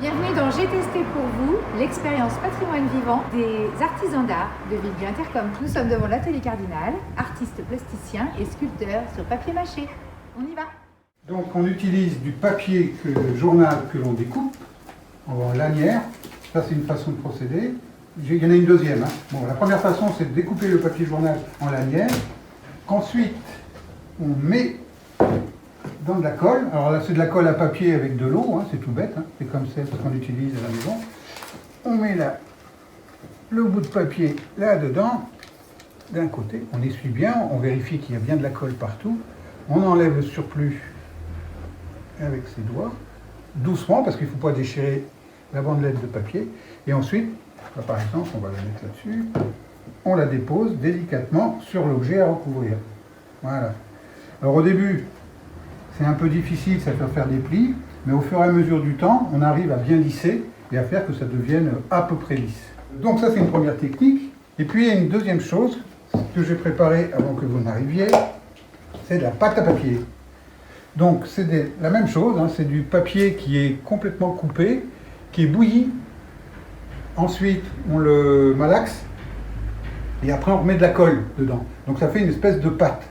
Bienvenue dans J'ai testé pour vous, l'expérience patrimoine vivant des artisans d'art de Villeby-Intercom. Nous sommes devant l'atelier Cardinal, artistes plasticiens et sculpteurs sur papier mâché. On y va. Donc on utilise du papier journal que l'on découpe en lanière. Ça c'est une façon de procéder. Il y en a une deuxième. Bon, la première façon c'est de découper le papier journal en lanière. Qu'ensuite on met dans de la colle. Alors là c'est de la colle à papier avec de l'eau, c'est tout bête, c'est comme celle qu'on utilise à la maison. On met là le bout de papier là-dedans, d'un côté, on essuie bien, on vérifie qu'il y a bien de la colle partout. On enlève le surplus avec ses doigts, doucement parce qu'il ne faut pas déchirer la bandelette de papier. Et ensuite, là, par exemple, on va la mettre là-dessus, on la dépose délicatement sur l'objet à recouvrir. Voilà. Alors au début, c'est un peu difficile, ça peut faire des plis, mais au fur et à mesure du temps, on arrive à bien lisser et à faire que ça devienne à peu près lisse. Donc ça, c'est une première technique. Et puis, il y a une deuxième chose que j'ai préparée avant que vous n'arriviez, c'est de la pâte à papier. Donc, c'est la même chose, c'est du papier qui est complètement coupé, qui est bouilli. Ensuite, on le malaxe, et après, on remet de la colle dedans. Donc, ça fait une espèce de pâte.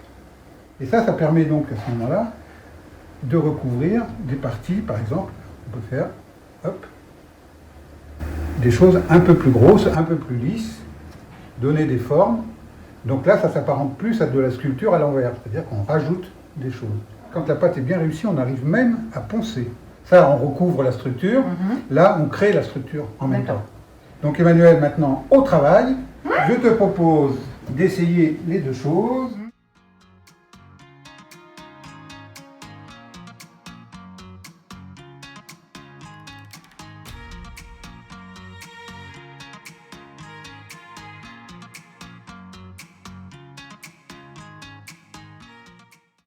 Et ça permet donc, à ce moment-là, de recouvrir des parties, par exemple, on peut faire, des choses un peu plus grosses, un peu plus lisses, donner des formes. Donc là, ça s'apparente plus à de la sculpture à l'envers, c'est-à-dire qu'on rajoute des choses. Quand la pâte est bien réussie, on arrive même à poncer. Ça, on recouvre la structure. Là, on crée la structure en même temps. Donc Emmanuel, maintenant, au travail, je te propose d'essayer les deux choses.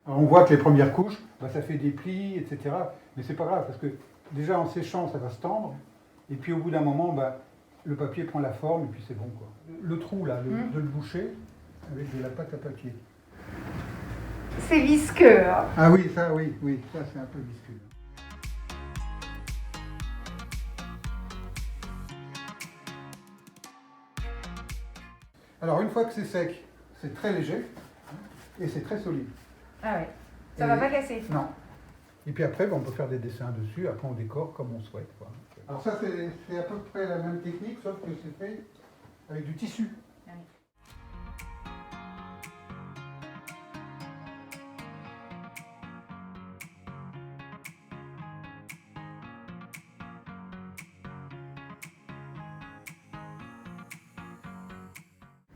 Alors on voit que les premières couches, ça fait des plis, etc. Mais c'est pas grave, parce que déjà en séchant, ça va se tendre. Et puis au bout d'un moment, le papier prend la forme, et puis c'est bon, quoi. Le trou, là, de le boucher avec de la pâte à papier. C'est visqueux. Ah oui, ça c'est un peu visqueux. Alors une fois que c'est sec, c'est très léger, et c'est très solide. Ah ouais, ça va pas casser. Non. Et puis après, on peut faire des dessins dessus, après on décore comme on souhaite, quoi. Alors ça, c'est à peu près la même technique, sauf que c'est fait avec du tissu. Ah oui.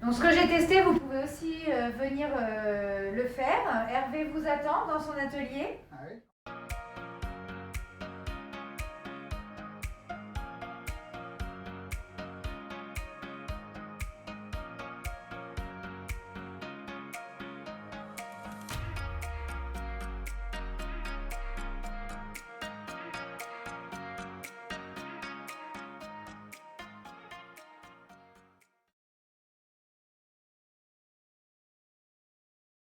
Donc ce que j'ai testé, vous pouvez aussi venir le faire. Hervé vous attend dans son atelier. Ah oui.